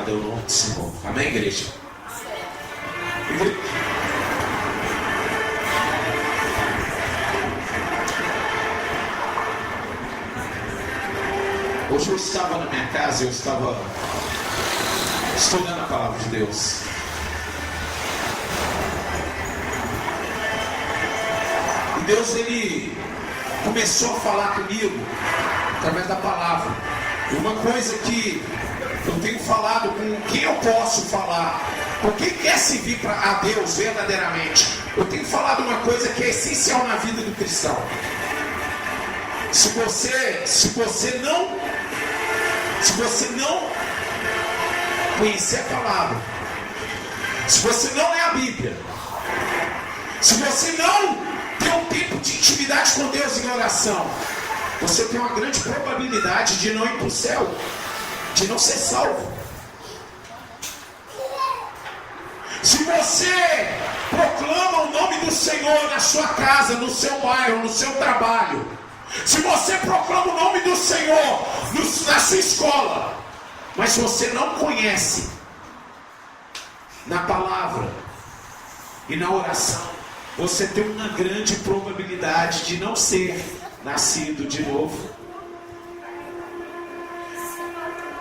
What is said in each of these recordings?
glorificado é o nome do Senhor. Amém, igreja? Hoje eu estava na minha casa, eu estava estudando a palavra de Deus. E Deus, Ele começou a falar comigo através da palavra. E uma coisa que eu tenho falado com quem eu posso falar, com quem quer servir a Deus verdadeiramente, eu tenho falado uma coisa que é essencial na vida do cristão. Se você não conhecer a palavra, se você não lê a Bíblia, se você não tem um tempo de intimidade com Deus em oração, você tem uma grande probabilidade de não ir para o céu, de não ser salvo. Se você proclama o nome do Senhor na sua casa, no seu bairro, no seu trabalho, se você proclama o nome do Senhor na sua escola, mas você não conhece na palavra e na oração, você tem uma grande probabilidade de não ser nascido de novo.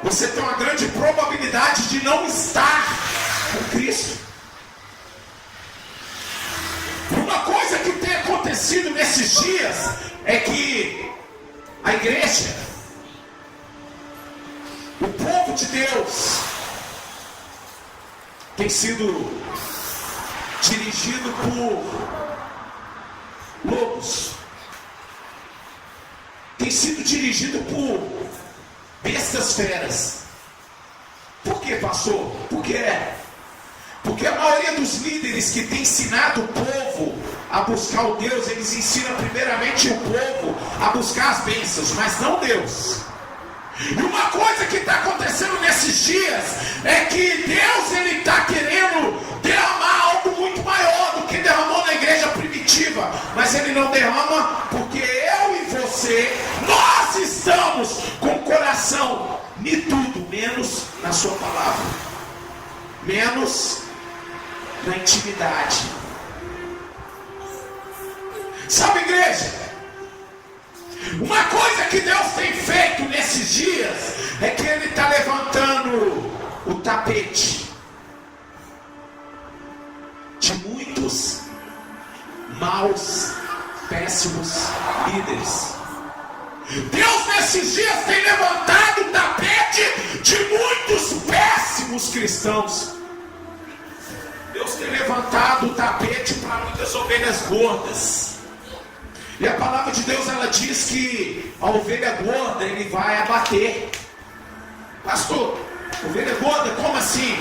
Você tem uma grande probabilidade de não estar com Cristo. Uma coisa que tem acontecido nesses dias é que a igreja, o povo de Deus, tem sido dirigido por lobos, tem sido dirigido por bestas feras. Por que, pastor? Porque a maioria dos líderes que tem ensinado o povo a buscar o Deus, eles ensinam primeiramente o povo a buscar as bênçãos, mas não Deus. E uma coisa que está acontecendo nesses dias é que Deus, Ele está querendo derramar algo muito maior do que derramou na igreja primitiva, mas Ele não derrama porque eu e você, nós estamos com o coração em tudo, menos na sua palavra, menos na intimidade. Sabe, igreja, uma coisa que Deus tem feito nesses dias é que Ele está levantando o tapete de muitos maus, péssimos líderes. Deus nesses dias tem levantado o tapete de muitos péssimos cristãos. Deus tem levantado o tapete para muitas ovelhas gordas. E a palavra de Deus, ela diz que a ovelha gorda Ele vai abater. Pastor, ovelha gorda, como assim?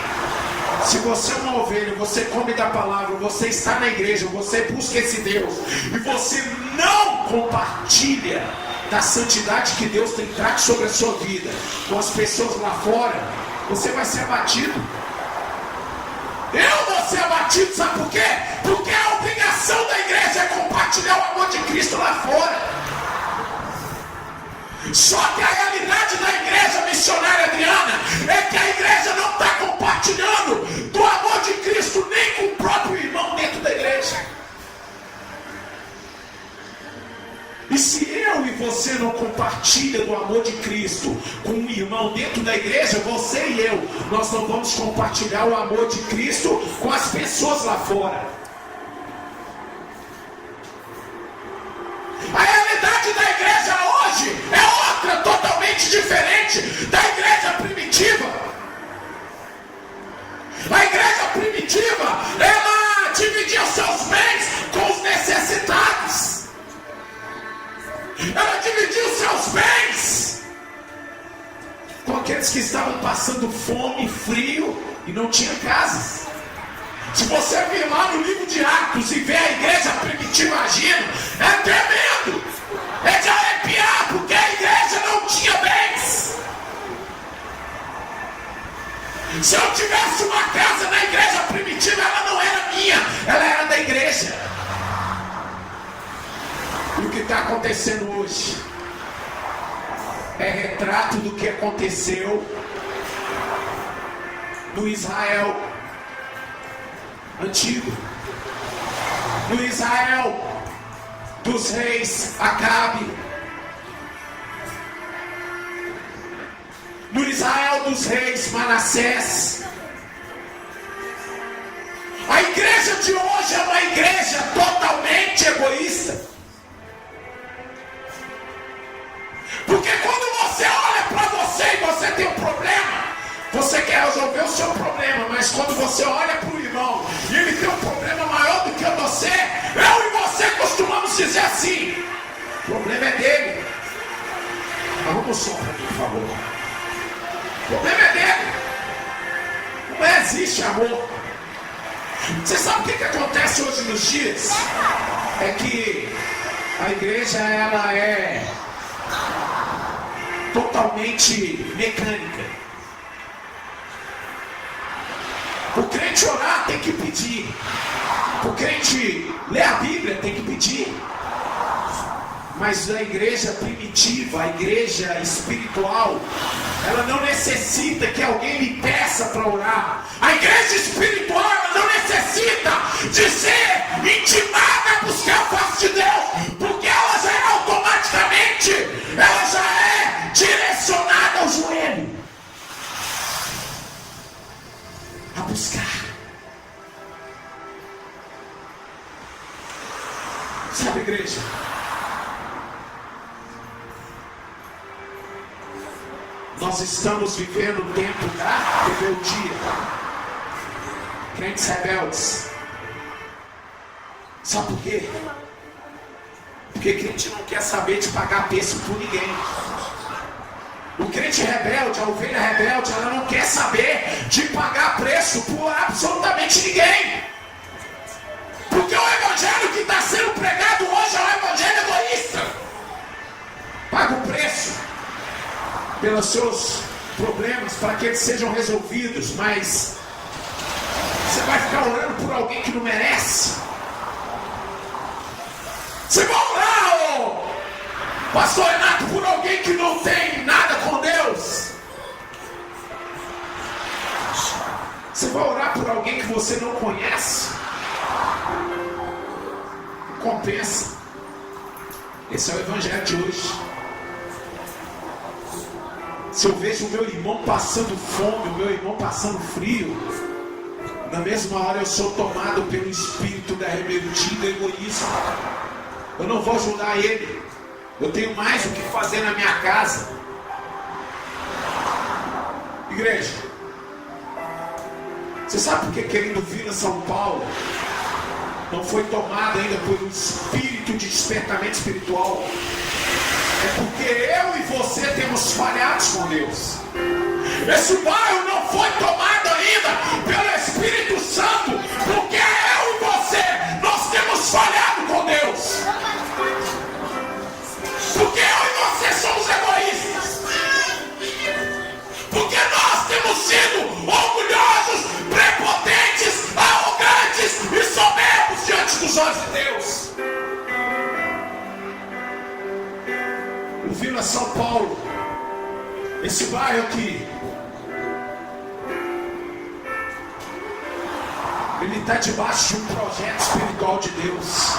Se você é uma ovelha, você come da palavra, você está na igreja, você busca esse Deus, e você não compartilha da santidade que Deus tem trago sobre a sua vida com as pessoas lá fora, você vai ser abatido. Eu vou ser abatido, sabe por quê? Porque a obrigação da igreja é compartilhar o amor de Cristo lá fora. Só que a realidade da igreja missionária Adriana é que a igreja não está compartilhando do amor de Cristo nem com o próprio irmão dentro da igreja. E se eu e você não compartilha do amor de Cristo com um irmão dentro da igreja, você e eu, nós não vamos compartilhar o amor de Cristo com as pessoas lá fora. A realidade da igreja hoje é outra, totalmente diferente da igreja primitiva. A igreja primitiva, ela dividia os seus bens com os necessitados. Ela dividiu os seus bens com aqueles que estavam passando fome, frio e não tinham casas. Se você vir lá no livro de Atos e ver a igreja primitiva agindo, é tremendo, é de arrepiar, porque a igreja não tinha bens. Se eu tivesse uma casa na igreja primitiva, ela não era minha, ela era da igreja. E o que está acontecendo hoje é retrato do que aconteceu no Israel antigo, no Israel dos reis Acabe, no Israel dos reis Manassés. A igreja de hoje é uma igreja totalmente egoísta. Porque quando você olha para você e você tem um problema, você quer resolver o seu problema, mas quando você olha para o irmão e ele tem um problema maior do que você, eu e você costumamos dizer assim: o problema é dele. Arruma o som para mim, por favor. O problema é dele. Não existe amor. Você sabe o que acontece hoje nos dias? É que a igreja, ela é totalmente mecânica. O crente orar tem que pedir. O crente ler a Bíblia tem que pedir. Mas a igreja primitiva, a igreja espiritual, ela não necessita que alguém lhe peça para orar. A igreja espiritual, ela não necessita de ser intimada a buscar a face de Deus, porque ela já é automaticamente, ela já é direcionada ao joelho a buscar. Sabe, igreja? Nós estamos vivendo o tempo da rebeldia. Crentes rebeldes. Sabe por quê? Porque crente não quer saber de pagar preço por ninguém. O crente rebelde, a ovelha rebelde, ela não quer saber de pagar preço por absolutamente ninguém. Porque o evangelho que está sendo pregado hoje é um evangelho egoísta. Paga o preço pelos seus problemas, para que eles sejam resolvidos, mas você vai ficar orando por alguém que não merece? Você vai orar, pastor Renato, por alguém que não tem nada com Deus? Você vai orar por alguém que você não conhece? Compensa. Esse é o evangelho de hoje. Se eu vejo o meu irmão passando fome, o meu irmão passando frio, na mesma hora eu sou tomado pelo espírito da rebeldia e do egoísmo. Eu não vou ajudar ele. Eu tenho mais o que fazer na minha casa. Igreja, você sabe por que querido Vila São Paulo não foi tomado ainda por um espírito de despertamento espiritual? É porque eu e você temos falhado com Deus. Esse bairro não foi tomado ainda pelo Espírito Santo, porque eu e você, nós temos falhado com Deus. Porque eu e você somos egoístas. Porque nós temos sido orgulhosos, prepotentes, arrogantes e soberbos diante dos olhos de Deus. O Vila São Paulo, esse bairro aqui, ele está debaixo de um projeto espiritual de Deus,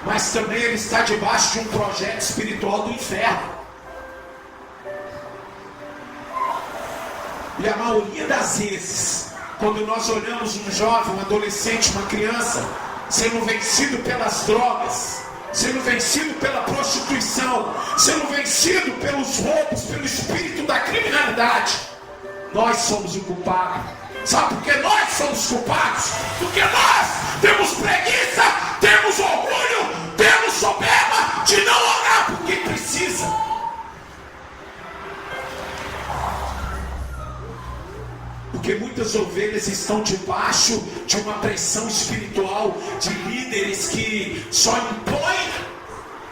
mas também ele está debaixo de um projeto espiritual do inferno. E a maioria das vezes, quando nós olhamos um jovem, um adolescente, uma criança sendo vencido pelas drogas, sendo vencido pela prostituição, sendo vencido pelos roubos, pelo espírito da criminalidade, nós somos o culpado. Sabe por que nós somos culpados? Porque nós temos preguiça, temos orgulho, temos soberba de não orar por quem precisa. Porque muitas ovelhas estão debaixo de uma pressão espiritual de líderes que só impõem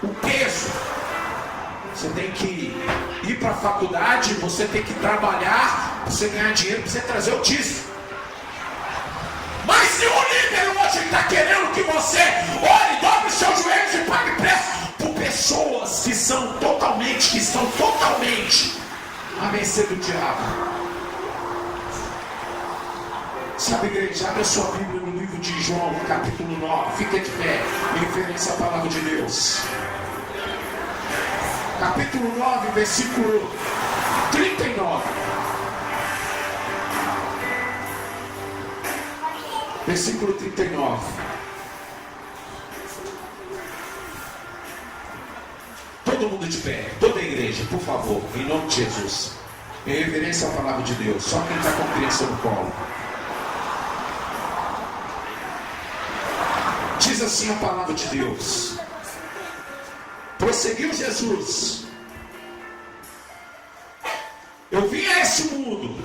o peso. Você tem que ir para a faculdade, você tem que trabalhar, você ganhar dinheiro para você trazer o dízimo. Mas se o líder hoje está querendo que você ore, dobre os seus joelhos e pague preço por pessoas que estão totalmente à mercê do diabo. Sabe, igreja, abre a sua Bíblia no livro de João, capítulo 9. Fica de pé, em referência à palavra de Deus. Capítulo 9, versículo 39. Versículo 39. Todo mundo de pé, toda a igreja, por favor, em nome de Jesus. Em reverência à palavra de Deus. Só quem está com criança no colo. Diz assim a palavra de Deus. Prosseguiu Jesus: eu vim a esse mundo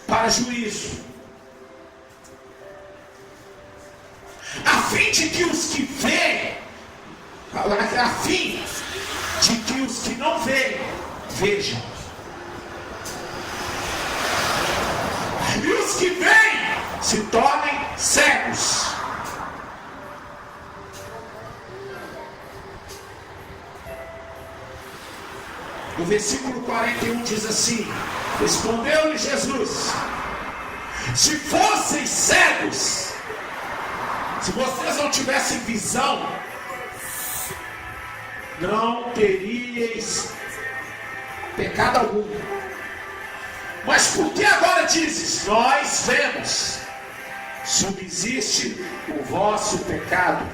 para juízo, a fim de que os que veem, a fim de que os que não veem, vejam, e os que veem se tornem cegos. O versículo 41 diz assim: respondeu-lhe Jesus: se fossem cegos, se vocês não tivessem visão, não teríeis pecado algum. Mas por que agora dizes, nós vemos? Subsiste o vosso pecado.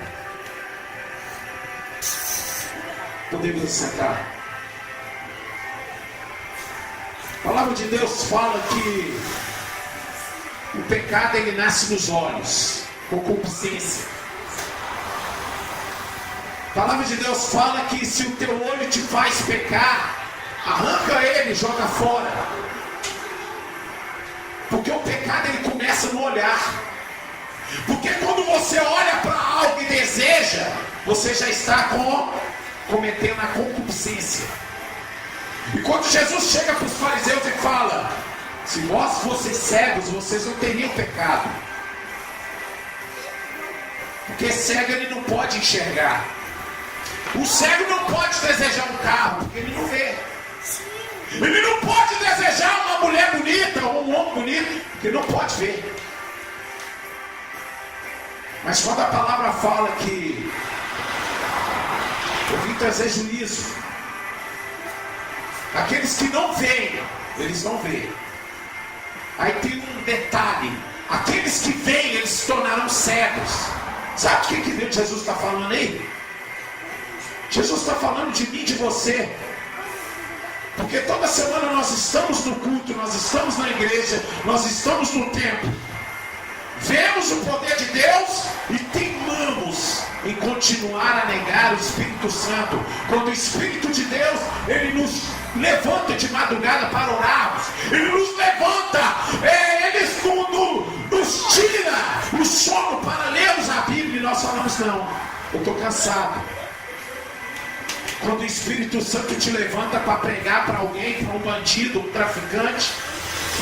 Podemos sentar. A palavra de Deus fala que o pecado ele nasce nos olhos, concupiscência. A palavra de Deus fala que se o teu olho te faz pecar, arranca ele e joga fora. Porque o pecado ele começa no olhar. Porque quando você olha para algo e deseja, você já está cometendo a concupiscência. E quando Jesus chega para os fariseus e fala: se vós fossem cegos, vocês não teriam pecado. Porque cego ele não pode enxergar. O cego não pode desejar um carro, porque ele não vê. Ele não pode desejar uma mulher bonita ou um homem bonito, porque ele não pode ver. Mas quando a palavra fala que eu vim trazer juízo, aqueles que não veem, eles não veem. Aí tem um detalhe: aqueles que veem, eles se tornarão cegos. Sabe o que Jesus está falando aí? Jesus está falando de mim, de você. Porque toda semana nós estamos no culto, nós estamos na igreja, nós estamos no templo. Vemos o poder de Deus e teimamos em continuar a negar o Espírito Santo. Quando o Espírito de Deus, ele nos levanta de madrugada para orarmos. Ele nos levanta, ele nos tira o sono para lermos a Bíblia. E nós falamos: não, eu estou cansado. Quando o Espírito Santo te levanta para pregar para alguém, para um bandido, um traficante,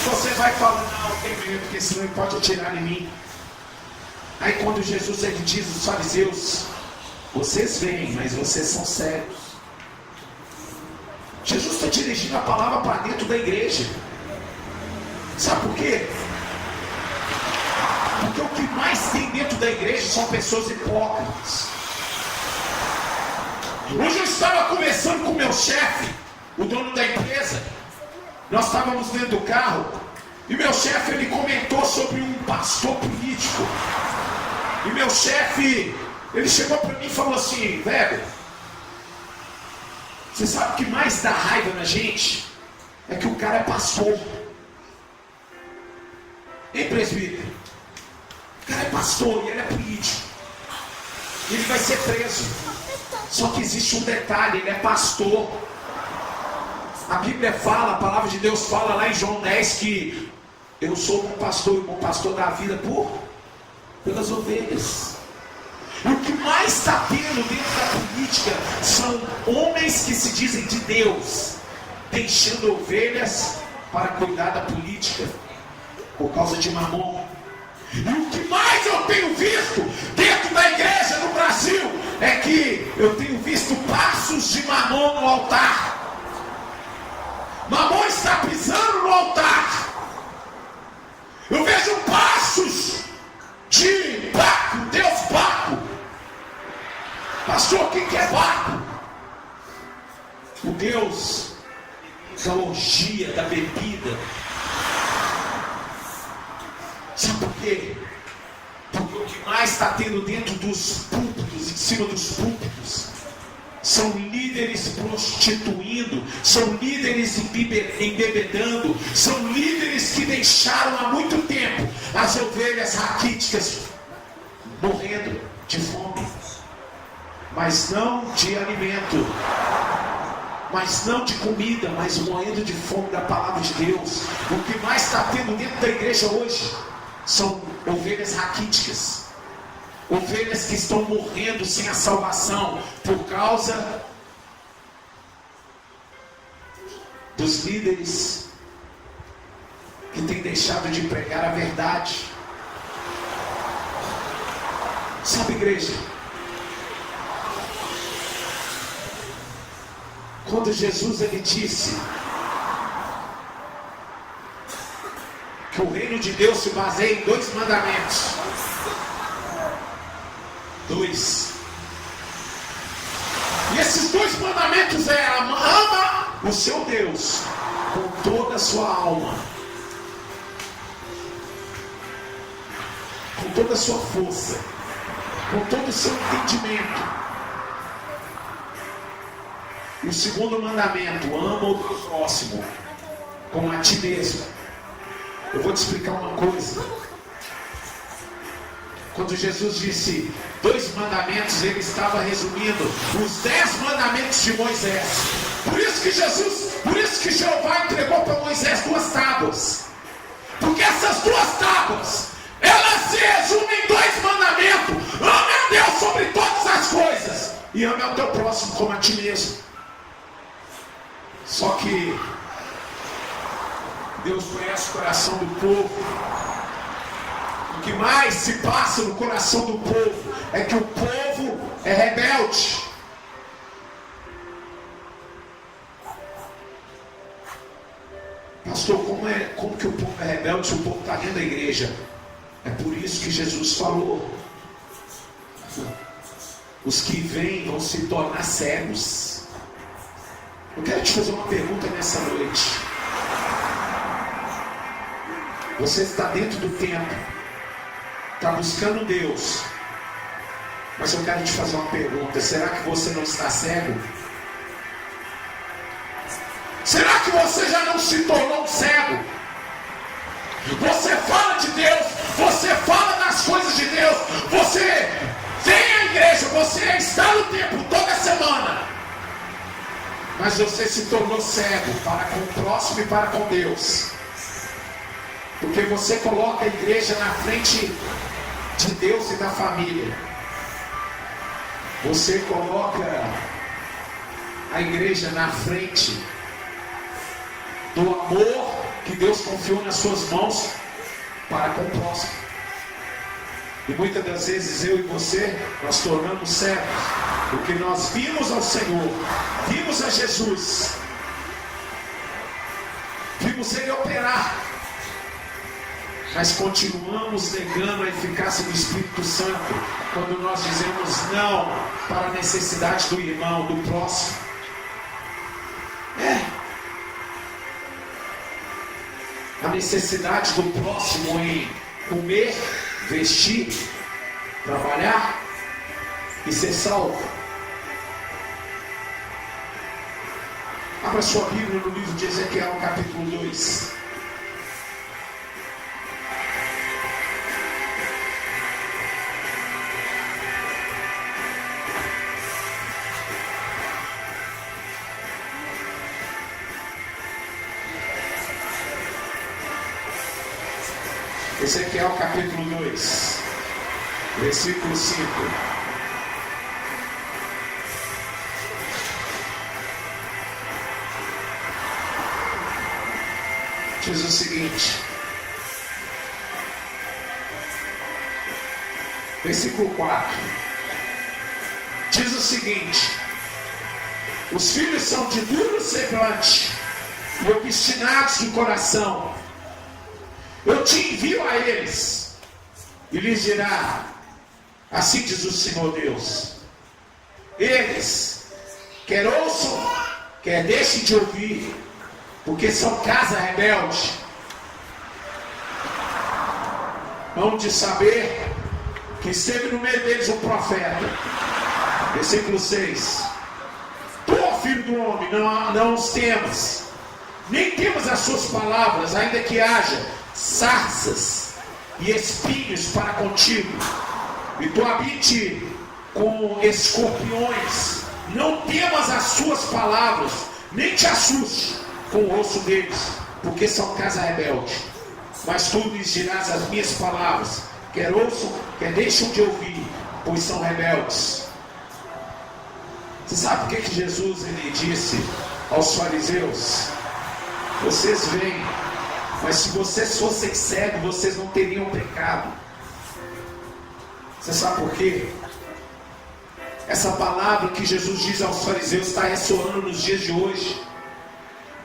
você vai falar: não, tem medo, porque senão ele pode atirar em mim. Aí quando Jesus ele diz aos fariseus: vocês veem, mas vocês são cegos. Jesus está dirigindo a palavra para dentro da igreja. Sabe por quê? Porque o que mais tem dentro da igreja são pessoas hipócritas. Hoje eu estava conversando com o meu chefe, o dono da empresa. Nós estávamos dentro do carro e meu chefe ele comentou sobre um pastor político. E meu chefe, ele chegou para mim e falou assim: velho, você sabe o que mais dá raiva na gente? É que o cara é pastor. Hein, presbítero? O cara é pastor e ele é político. Ele vai ser preso. Só que existe um detalhe: ele é pastor. A Bíblia fala, a palavra de Deus fala lá em João 10 que eu sou um pastor, e o bom pastor dá a vida pelas ovelhas. E o que mais está tendo dentro da política são homens que se dizem de Deus, deixando ovelhas para cuidar da política por causa de mamon. E o que mais eu tenho visto dentro da igreja no Brasil é que eu tenho visto passos de mamon no altar. Mamon está pisando no altar. Baco, Deus Baco. Pastor, o que é Baco? O Deus da orgia, da bebida. Sabe por quê? Porque o que mais está tendo dentro dos púlpitos, em cima dos púlpitos, são líderes prostituindo, são líderes embebedando, são líderes que deixaram há muito tempo as ovelhas raquíticas morrendo de fome, mas não de alimento, mas não de comida, mas morrendo de fome da palavra de Deus. O que mais está tendo dentro da igreja hoje são ovelhas raquíticas, ovelhas que estão morrendo sem a salvação por causa dos líderes que têm deixado de pregar a verdade. Sabe, igreja, quando Jesus ele disse que o reino de Deus se baseia em 2 mandamentos. 2. E esses 2 mandamentos ama o seu Deus com toda a sua alma, com toda a sua força, com todo o seu entendimento. E o segundo mandamento, ama o teu próximo como a ti mesmo. Eu vou te explicar uma coisa. Quando Jesus disse 2 mandamentos, ele estava resumindo os 10 mandamentos de Moisés. Por isso que Jeová entregou para Moisés 2 tábuas. Porque essas 2 tábuas, elas se resumem em 2 mandamentos. Ame a Deus sobre todas as coisas e ame ao teu próximo como a ti mesmo. Só que Deus conhece o coração do povo. O que mais se passa no coração do povo é que o povo é rebelde. Pastor, como que o povo é rebelde se o povo está dentro da igreja? É por isso que Jesus falou: os que vêm vão se tornar cegos. Eu quero te fazer uma pergunta nessa noite. Você está dentro do templo, está buscando Deus, mas eu quero te fazer uma pergunta: será que você não está cego? Será que você já não se tornou um cego? Você fala de Deus, você fala das coisas de Deus, você vem à igreja, você está no templo toda semana, mas você se tornou cego para com o próximo e para com Deus. Porque você coloca a igreja na frente de Deus e da família. Você coloca a igreja na frente do amor que Deus confiou nas suas mãos para com o próximo. E muitas das vezes eu e você, nós tornamos cegos, porque nós vimos ao Senhor, vimos a Jesus, vimos Ele operar, mas continuamos negando a eficácia do Espírito Santo quando nós dizemos não para a necessidade do irmão, do próximo. A necessidade do próximo em comer, vestir, trabalhar e ser salvo. Abra sua Bíblia no livro de Ezequiel, capítulo 2. Ezequiel capítulo 2, versículo 5. Diz o seguinte, versículo 4. Diz o seguinte: os filhos são de duro semblante e obstinados de coração. Eu te envio a eles, e lhes dirá: Assim diz o Senhor Deus. Eles, quer ouçam, quer deixem de ouvir, porque são casa rebelde. Vamos de saber que esteve no meio deles um profeta. Versículo 6. Tu, filho do homem, não os temas, nem temas as suas palavras, ainda que haja sarças e espinhos para contigo, e tu habite com escorpiões. Não temas as suas palavras, nem te assuste com o rosto deles, porque são casa rebelde. Mas tu lhes dirás as minhas palavras, quer ouçam, quer deixam de ouvir, pois são rebeldes. Você sabe por que Jesus ele disse aos fariseus? Vocês veem, mas se vocês fossem cegos, vocês não teriam pecado. Você sabe por quê? Essa palavra que Jesus diz aos fariseus está ressoando nos dias de hoje.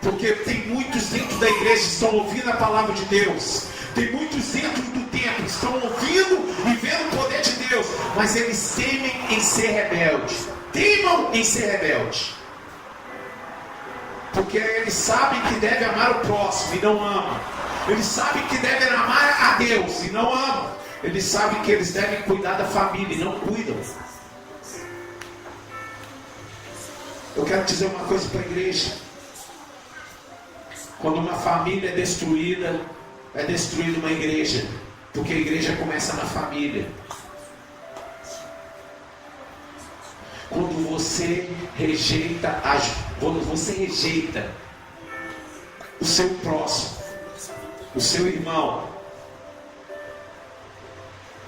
Porque tem muitos dentro da igreja que estão ouvindo a palavra de Deus. Tem muitos dentro do templo que estão ouvindo e vendo o poder de Deus. Mas eles temem em ser rebelde. Temam em ser rebelde. Porque eles sabem que devem amar o próximo e não amam. Eles sabem que devem amar a Deus e não amam. Eles sabem que eles devem cuidar da família e não cuidam. Eu quero dizer uma coisa para a igreja. Quando uma família é destruída uma igreja. Porque a igreja começa na família. Quando você rejeita o seu próximo, o seu irmão,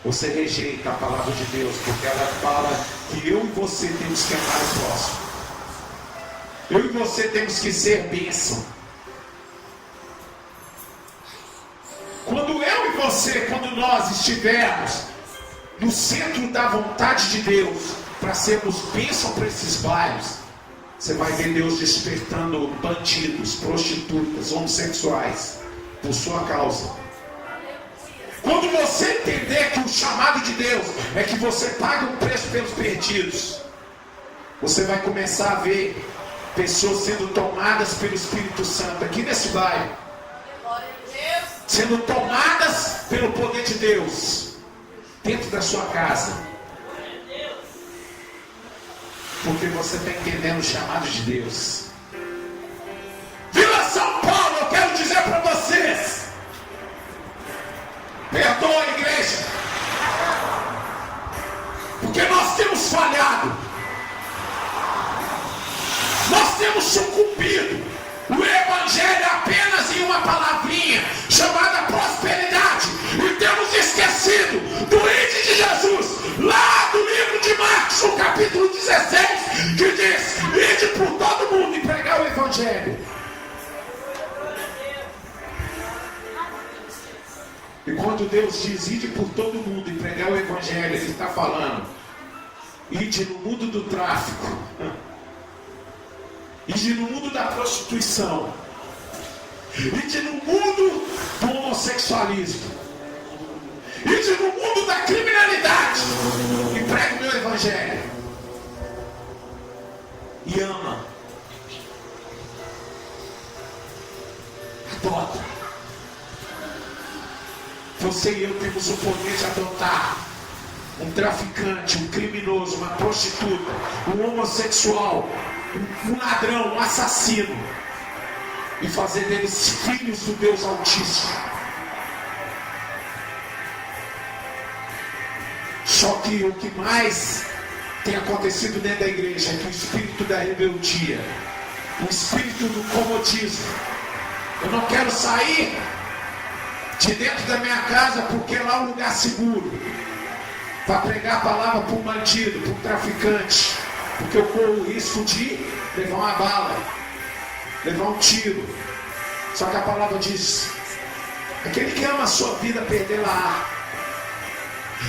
você rejeita a palavra de Deus, porque ela fala que eu e você temos que amar o próximo. Eu e você temos que ser bênção. Quando eu e você, quando nós estivermos no centro da vontade de Deus, para sermos bênção para esses bairros, você vai ver Deus despertando bandidos, prostitutas, homossexuais, por sua causa. Quando você entender que o chamado de Deus é que você pague um preço pelos perdidos, você vai começar a ver pessoas sendo tomadas pelo Espírito Santo aqui nesse bairro, sendo tomadas pelo poder de Deus dentro da sua casa, porque você está entendendo o chamado de Deus. Vila São Paulo, eu quero dizer para vocês, perdoa a igreja, porque nós temos falhado, nós temos sucumbido. O evangelho é apenas em uma palavrinha chamada prosperidade, e temos esquecido do índice de Jesus lá do livro de Marcos, no capítulo 16, que diz: ide por todo mundo e pregar o evangelho. E quando Deus diz ide por todo mundo e pregar o evangelho, Ele está falando ide no mundo do tráfico, ide no mundo da prostituição, ide no mundo do homossexualismo, ide no mundo da criminalidade e pregue o meu evangelho. E ama, adota. Você e eu temos o poder de adotar um traficante, um criminoso, uma prostituta, um homossexual, um ladrão, um assassino, e fazer deles filhos do Deus Altíssimo. Só que o que mais tem acontecido dentro da igreja é que o espírito da rebeldia, o espírito do comodismo. Eu não quero sair de dentro da minha casa porque lá é um lugar seguro, para pregar a palavra para um bandido, para um traficante, porque eu corro o risco de levar uma bala, levar um tiro. Só que a palavra diz: aquele que ama a sua vida perderá.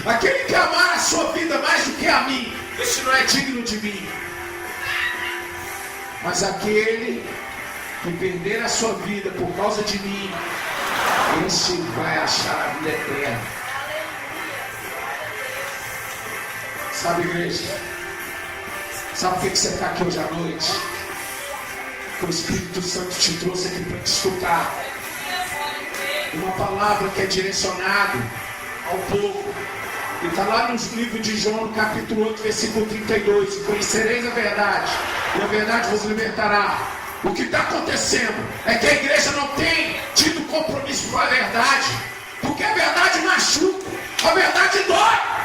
Aquele que amar a sua vida mais do que a mim, esse não é digno de mim. Mas aquele que perder a sua vida por causa de mim, esse vai achar a vida eterna. Sabe, igreja? Sabe por que você está aqui hoje à noite? Que o Espírito Santo te trouxe aqui para te escutar. Uma palavra que é direcionada ao povo. E está lá no livro de João, no capítulo 8, versículo 32. Conhecereis a verdade, e a verdade vos libertará. O que está acontecendo é que a igreja não tem tido compromisso com a verdade. Porque a verdade machuca, a verdade dói.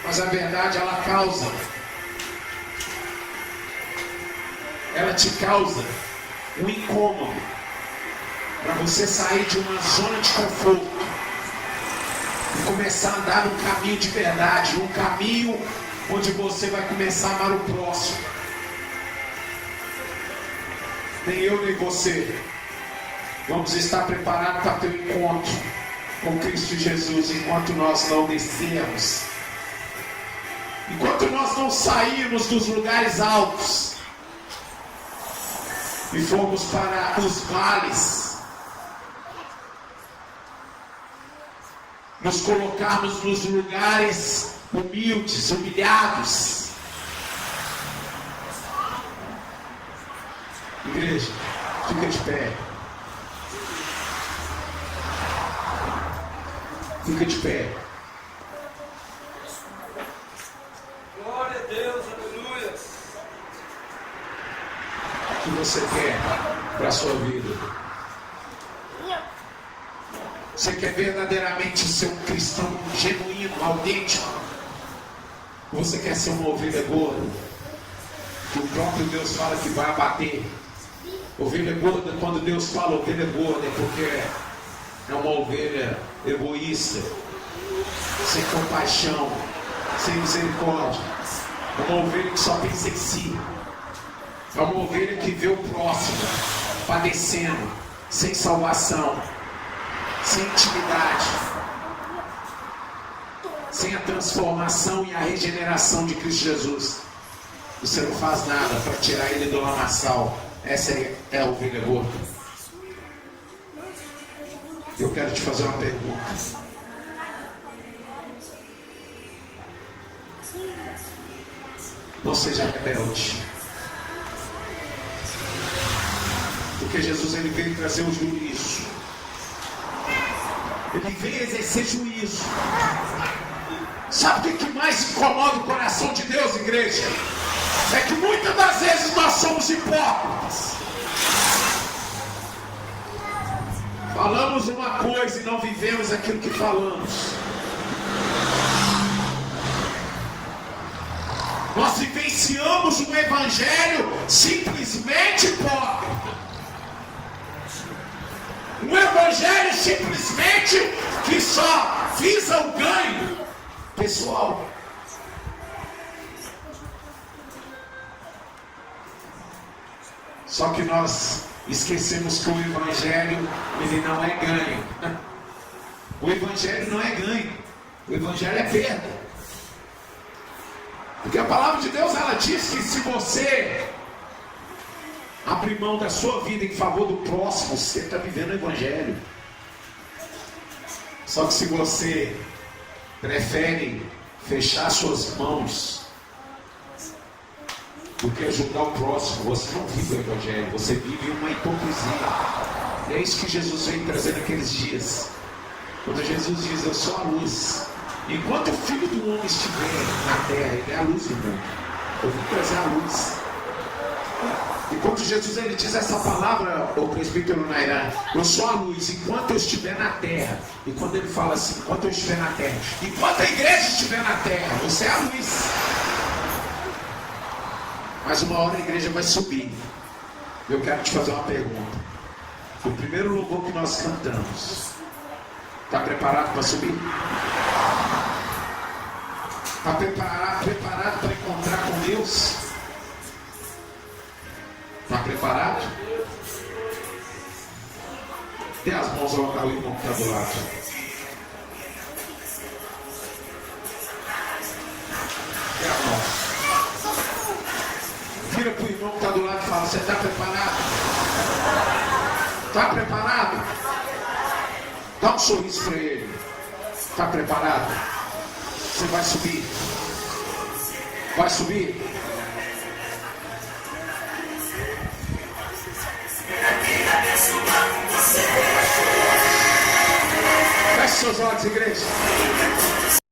Mas a verdade, ela causa. Ela te causa um incômodo. Para você sair de uma zona de conforto. E começar a andar num caminho de verdade. Um caminho onde você vai começar a amar o próximo. Nem eu nem você vamos estar preparados para ter um encontro com Cristo Jesus enquanto nós não descermos. Enquanto nós não sairmos dos lugares altos e formos para os vales, nos colocarmos nos lugares humildes, humilhados. Igreja, fica de pé. Fica de pé. Glória a Deus, aleluia. O que você quer para a sua vida? Você quer verdadeiramente ser um cristão genuíno, autêntico? Ou você quer ser uma ovelha gorda? Que o próprio Deus fala que vai abater. Ovelha gorda, quando Deus fala ovelha gorda, é porque é uma ovelha egoísta, sem compaixão, sem misericórdia. É uma ovelha que só pensa em si. É uma ovelha que vê o próximo padecendo, sem salvação, sem intimidade, sem a transformação e a regeneração de Cristo Jesus. Você não faz nada para tirar ele do lamaçal. Essa é a ovelha gorda. Eu quero te fazer uma pergunta. Não seja rebelde. Porque Jesus, ele veio trazer o juízo. Ele veio exercer juízo. Sabe o que mais incomoda o coração de Deus, igreja? É que muitas das vezes nós somos hipócritas. Falamos uma coisa e não vivemos aquilo que falamos. Nós vivenciamos um evangelho simplesmente hipócrita. Um evangelho simplesmente que só visa o ganho pessoal. Só que nós esquecemos que o evangelho, ele não é ganho. O evangelho não é ganho. O evangelho é perda. Porque a palavra de Deus, ela diz que se você abrir mão da sua vida em favor do próximo, você está vivendo o evangelho. Só que se você prefere fechar suas mãos do que ajudar o próximo, você não vive o evangelho, você vive uma hipocrisia. E é isso que Jesus veio trazer naqueles dias. Quando Jesus diz, eu sou a luz. Enquanto o Filho do Homem estiver na terra, ele é a luz do mundo. Eu vim trazer a luz. E quando Jesus, ele diz essa palavra, o presbítero Nairan, eu sou a luz enquanto eu estiver na terra. E quando ele fala assim, enquanto eu estiver na terra, enquanto a igreja estiver na terra, você é a luz. Mas uma hora a igreja vai subir. Eu quero te fazer uma pergunta. O primeiro louvor que nós cantamos, está preparado para subir? Está preparado para encontrar com Deus? Está preparado? Dê as mãos ao irmão que está do lado. Dê a mão. Vira para o irmão que está do lado e fala, você está preparado? Está preparado? Dá um sorriso para ele. Está preparado? Você vai subir. Vai subir. Feche seus olhos, igreja.